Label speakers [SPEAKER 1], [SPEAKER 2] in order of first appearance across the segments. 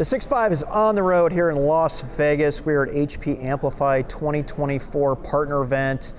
[SPEAKER 1] The 6.5 is on the road here in Las Vegas. We're at HP Amplify 2024 partner event.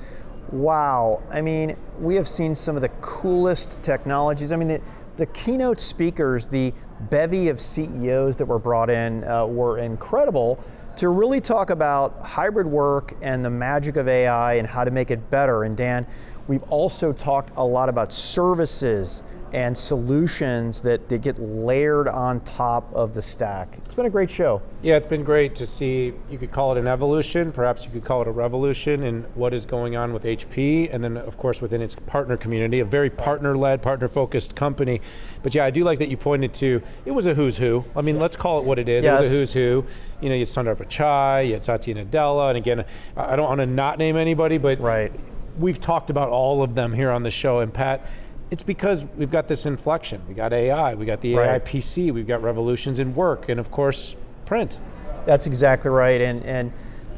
[SPEAKER 1] Wow, I mean, we have seen some of the coolest technologies. I mean, the keynote speakers, the bevy of CEOs that were brought in were incredible to really talk about hybrid work and the magic of AI and how to make it better. And Dan, we've also talked a lot about services and solutions that get layered on top of the stack. It's been a great show.
[SPEAKER 2] Yeah, it's been great to see. You could call it an evolution, perhaps you could call it a revolution in what is going on with HP, and then of course within its partner community, a very partner-led, partner-focused company. But yeah, I do like that you pointed to, it was a who's who. I mean, let's call it what it is. Yes. It was a who's who. You know, you had Sundar Pichai, you had Satya Nadella, and again, I don't want to not name anybody, but
[SPEAKER 1] right.
[SPEAKER 2] We've talked about all of them here on the show, and Pat, it's because we've got this inflection. We got AI, we got the AI PC, we've got revolutions in work, and of course, print.
[SPEAKER 1] That's exactly right, and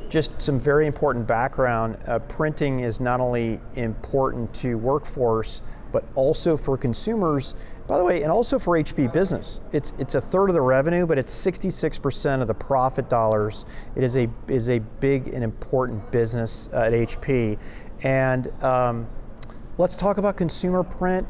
[SPEAKER 1] just some very important background. Printing is not only important to workforce, but also for consumers, by the way, and also for HP business. It's a third of the revenue, but it's 66% of the profit dollars. It is a big and important business at HP. And let's talk about consumer print,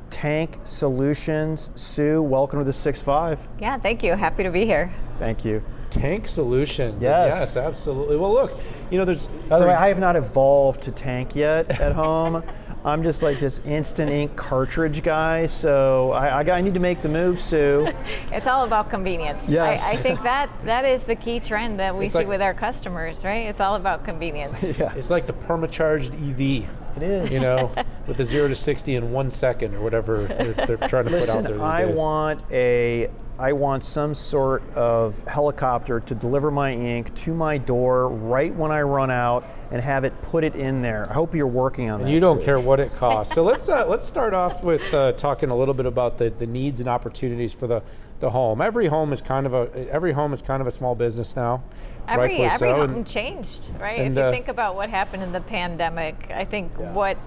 [SPEAKER 1] Tank Solutions. Sue, welcome to the 6.5.
[SPEAKER 3] Yeah, thank you. Happy to be here.
[SPEAKER 1] Thank you.
[SPEAKER 2] Tank Solutions.
[SPEAKER 1] Yes,
[SPEAKER 2] absolutely. Well, look, you know, there's.
[SPEAKER 1] By the way, I have not evolved to Tank yet at home. I'm just like this instant ink cartridge guy, so I need to make the move, Sue.
[SPEAKER 3] It's all about convenience.
[SPEAKER 1] Yes.
[SPEAKER 3] I think that is the key trend that we see with our customers, right? It's all about convenience.
[SPEAKER 1] Yeah.
[SPEAKER 2] It's like the permacharged EV.
[SPEAKER 1] It is.
[SPEAKER 2] You know, with the 0 to 60 in 1 second or whatever they're trying to put out there these days. I want some sort of helicopter to deliver my ink to my door right when I run out and have it put it in there. I hope you're working on that. You don't care what it costs. So let's start off with talking a little bit about the needs and opportunities for the home. Every home is kind of a small business now.
[SPEAKER 3] Every home changed, right? And if you think about what happened in the pandemic, I think what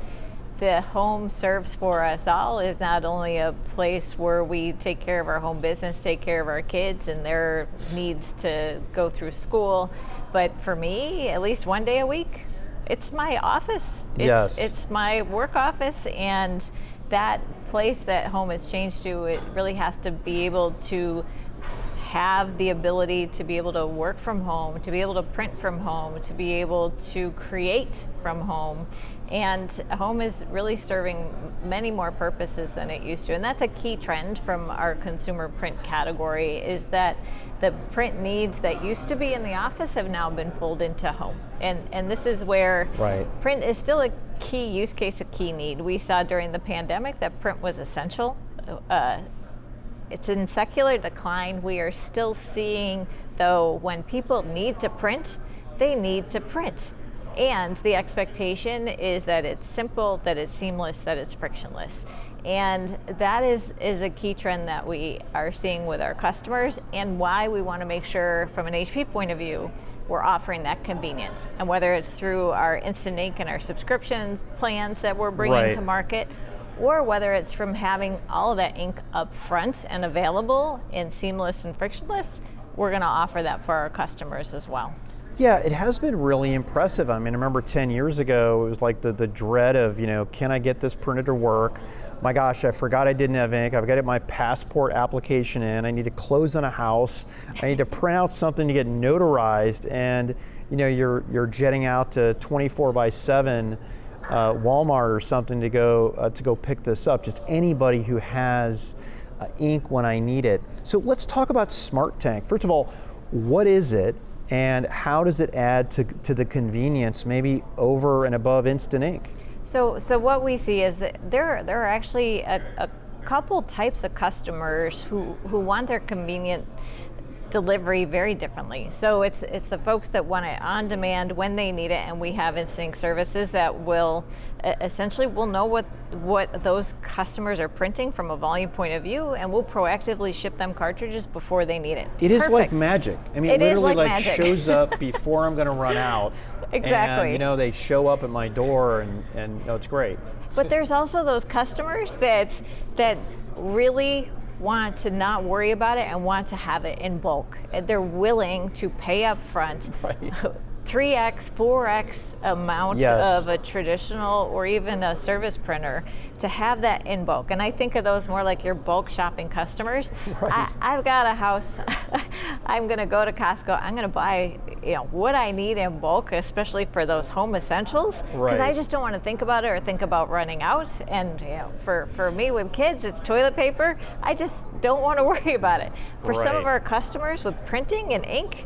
[SPEAKER 3] the home serves for us all is not only a place where we take care of our home business, take care of our kids and their needs to go through school, but for me, at least one day a week, it's my office. It's my work office, and that place that home has changed to, it really has to be able to have the ability to be able to work from home, to be able to print from home, to be able to create from home. And home is really serving many more purposes than it used to. And that's a key trend from our consumer print category, is that the print needs that used to be in the office have now been pulled into home. And this is where print is still a key use case, a key need. We saw during the pandemic that print was essential. It's in secular decline. We are still seeing, though, when people need to print, they need to print. And the expectation is that it's simple, that it's seamless, that it's frictionless. And that is a key trend that we are seeing with our customers, and why we want to make sure, from an HP point of view, we're offering that convenience. And whether it's through our Instant Ink and our subscriptions plans that we're bringing to market, or whether it's from having all of that ink up front and available and seamless and frictionless, we're going to offer that for our customers as well.
[SPEAKER 1] Yeah, it has been really impressive. I mean, I remember 10 years ago, it was like the dread of, can I get this printed to work? My gosh, I forgot I didn't have ink. I've got to get my passport application in. I need to close on a house. I need to print out something to get notarized. And, you're jetting out to 24/7 Walmart or something to go pick this up. Just anybody who has ink when I need it. So let's talk about Smart Tank. First of all, what is it, and how does it add to the convenience, maybe over and above Instant Ink?
[SPEAKER 3] So what we see is that there are actually a couple types of customers who want their convenient delivery very differently. So it's the folks that want it on demand when they need it, and we have Instant Ink services that will essentially will know what those customers are printing from a volume point of view, and we'll proactively ship them cartridges before they need it.
[SPEAKER 1] It is like magic. I mean, it literally like
[SPEAKER 3] magic.
[SPEAKER 1] Shows up before I'm going to run out.
[SPEAKER 3] Exactly.
[SPEAKER 1] And they show up at my door, and it's great.
[SPEAKER 3] But there's also those customers that really want to not worry about it and want to have it in bulk. They're willing to pay up front. Right. 3x, 4x amount of a traditional or even a service printer to have that in bulk. And I think of those more like your bulk shopping customers. Right. I've got a house. I'm going to go to Costco. I'm going to buy what I need in bulk, especially for those home essentials, because I just don't want to think about it or think about running out. And for me with kids, it's toilet paper. I just don't want to worry about it. For some of our customers with printing and ink,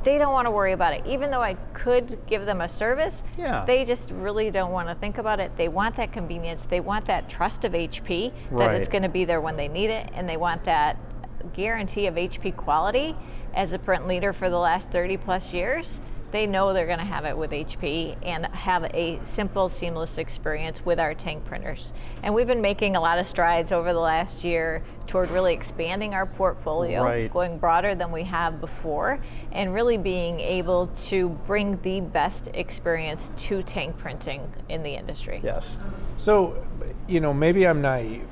[SPEAKER 3] they don't want to worry about it. Even though I could give them a service, they just really don't want to think about it. They want that convenience. They want that trust of HP, that it's going to be there when they need it, and they want that guarantee of HP quality. As a print leader for the last 30 plus years, they know they're going to have it with HP and have a simple, seamless experience with our tank printers. And we've been making a lot of strides over the last year toward really expanding our portfolio, going broader than we have before, and really being able to bring the best experience to tank printing in the industry.
[SPEAKER 2] Yes. So, maybe I'm naive.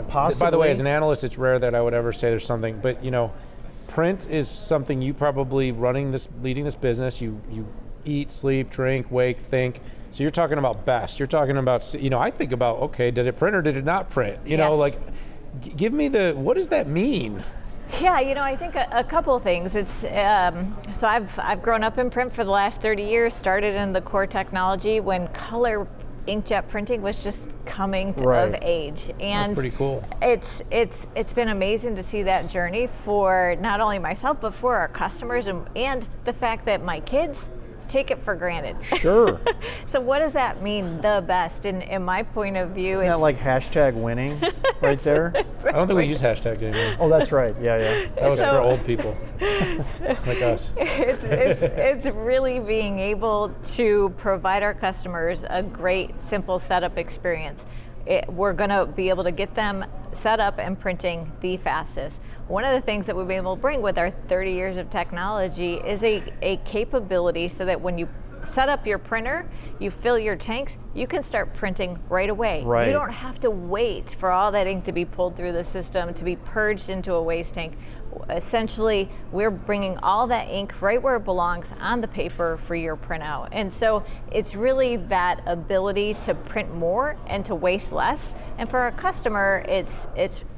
[SPEAKER 2] Possibly. By the way, as an analyst, it's rare that I would ever say there's something, but print is something you probably leading this business. You eat, sleep, drink, wake, think. So you're talking about best. You're talking about, I think about, okay, did it print or did it not print? Give me what does that mean?
[SPEAKER 3] Yeah, I think a couple of things. It's so I've grown up in print for the last 30 years. Started in the core technology when color inkjet printing was just coming of age, and
[SPEAKER 2] that's pretty cool.
[SPEAKER 3] It's been amazing to see that journey for not only myself but for our customers, and the fact that my kids take it for granted.
[SPEAKER 2] Sure.
[SPEAKER 3] So what does that mean, the best? In my point of view,
[SPEAKER 1] isn't that like hashtag winning right there?
[SPEAKER 2] I don't think we use hashtag anymore.
[SPEAKER 1] Oh, that's right. Yeah.
[SPEAKER 2] That was for old people like us.
[SPEAKER 3] It's really being able to provide our customers a great, simple setup experience. We're going to be able to get them set up and printing the fastest. One of the things that we've been able to bring with our 30 years of technology is a capability so that when you set up your printer, you fill your tanks, you can start printing right away.
[SPEAKER 1] Right.
[SPEAKER 3] You don't have to wait for all that ink to be pulled through the system, to be purged into a waste tank. Essentially, we're bringing all that ink right where it belongs on the paper for your printout. And so it's really that ability to print more and to waste less. And for our customer, it's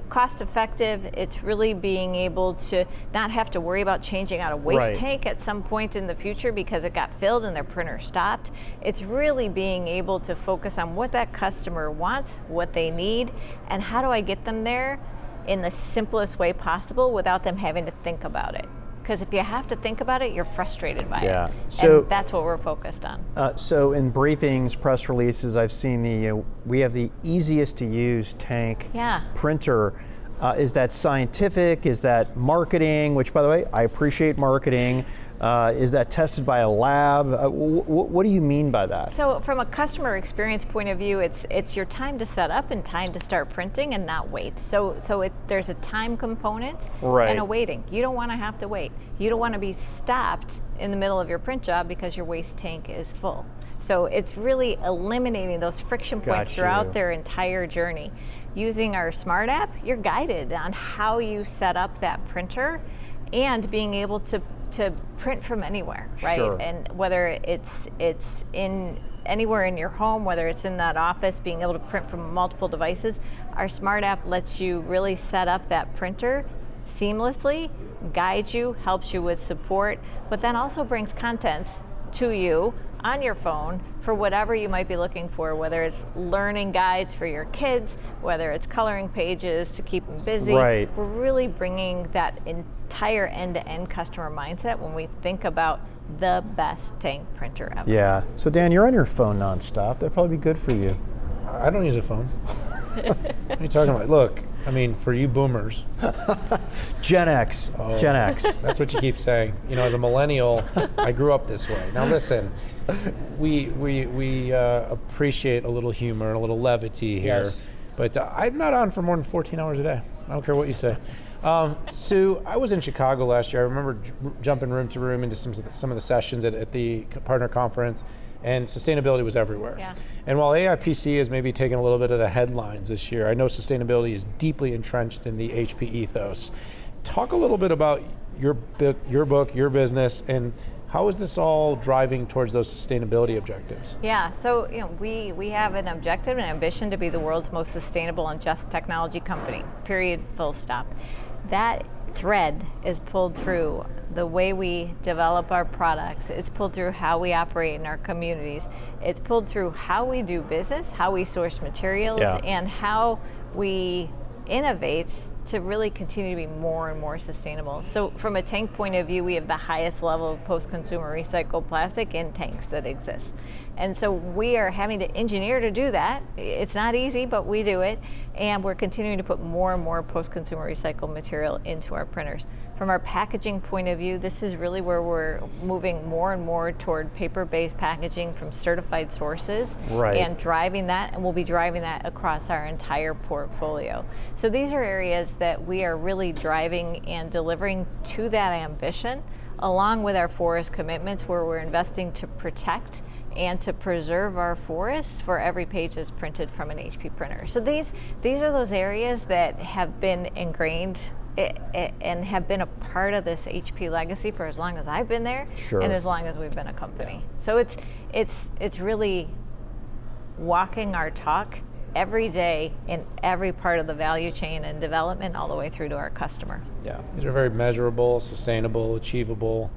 [SPEAKER 3] cost effective. It's really being able to not have to worry about changing out a waste tank at some point in the future because it got filled and their printer stopped. It's really being able to focus on what that customer wants, what they need, and how do I get them there in the simplest way possible without them having to think about it. Because if you have to think about it, you're frustrated by it. So, and that's what we're focused on.
[SPEAKER 1] So in briefings, press releases, I've seen we have the easiest to use tank printer. Is that scientific? Is that marketing? Which, by the way, I appreciate marketing. Is that tested by a lab? What do you mean by that?
[SPEAKER 3] So from a customer experience point of view, it's your time to set up and time to start printing and not wait. So there's a time component and a waiting. You don't want to have to wait. You don't want to be stopped in the middle of your print job because your waste tank is full. So it's really eliminating those friction points throughout their entire journey. Using our Smart app, you're guided on how you set up that printer and being able to print from anywhere, right?
[SPEAKER 1] Sure.
[SPEAKER 3] And whether it's in anywhere in your home, whether it's in that office, being able to print from multiple devices, our Smart app lets you really set up that printer seamlessly, guides you, helps you with support, but then also brings content to you on your phone for whatever you might be looking for, whether it's learning guides for your kids, whether it's coloring pages to keep them busy.
[SPEAKER 1] Right.
[SPEAKER 3] We're really bringing that entire end-to-end customer mindset when we think about the best tank printer ever.
[SPEAKER 1] Yeah. So Dan, you're on your phone nonstop. That'd probably be good for you.
[SPEAKER 2] I don't use a phone. What are you talking about? Look, I mean, for you boomers.
[SPEAKER 1] Gen X.
[SPEAKER 2] Oh,
[SPEAKER 1] Gen X.
[SPEAKER 2] That's what you keep saying. As a millennial, I grew up this way. Now listen, we appreciate a little humor and a little levity here.
[SPEAKER 1] Yes.
[SPEAKER 2] But I'm not on for more than 14 hours a day. I don't care what you say. Sue, I was in Chicago last year. I remember jumping room to room into some of the sessions at the partner conference. and sustainability was everywhere.
[SPEAKER 3] Yeah.
[SPEAKER 2] And while AIPC is maybe taking a little bit of the headlines this year, I know sustainability is deeply entrenched in the HP ethos. Talk a little bit about your book, your business, and how is this all driving towards those sustainability objectives?
[SPEAKER 3] Yeah, so we have an objective and ambition to be the world's most sustainable and just technology company, period, full stop. That thread is pulled through the way we develop our products. It's pulled through how we operate in our communities. It's pulled through how we do business, how we source materials, and how we innovate to really continue to be more and more sustainable. So from a tank point of view, we have the highest level of post-consumer recycled plastic in tanks that exists. And so we are having to engineer to do that. It's not easy, but we do it. And we're continuing to put more and more post-consumer recycled material into our printers. From our packaging point of view, this is really where we're moving more and more toward paper-based packaging from certified sources, and driving that, and we'll be driving that across our entire portfolio. So these are areas that we are really driving and delivering to that ambition, along with our forest commitments, where we're investing to protect and to preserve our forests for every page that's printed from an HP printer. So these are those areas that have been ingrained and have been a part of this HP legacy for as long as I've been there, and as long as we've been a company. So it's really walking our talk every day in every part of the value chain and development, all the way through to our customer.
[SPEAKER 2] Yeah, these are very measurable, sustainable, achievable.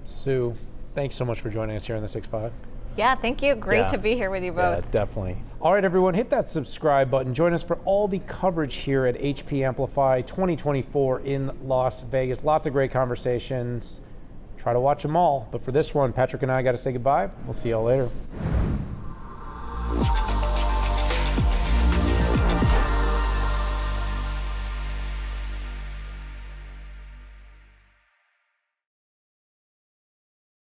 [SPEAKER 2] Sue, thanks so much for joining us here on the 6.5.
[SPEAKER 3] Yeah, thank you. Great to be here with you both.
[SPEAKER 1] Yeah, definitely.
[SPEAKER 2] All right, everyone, hit that subscribe button. Join us for all the coverage here at HP Amplify 2024 in Las Vegas. Lots of great conversations. Try to watch them all. But for this one, Patrick and I got to say goodbye. We'll see y'all later.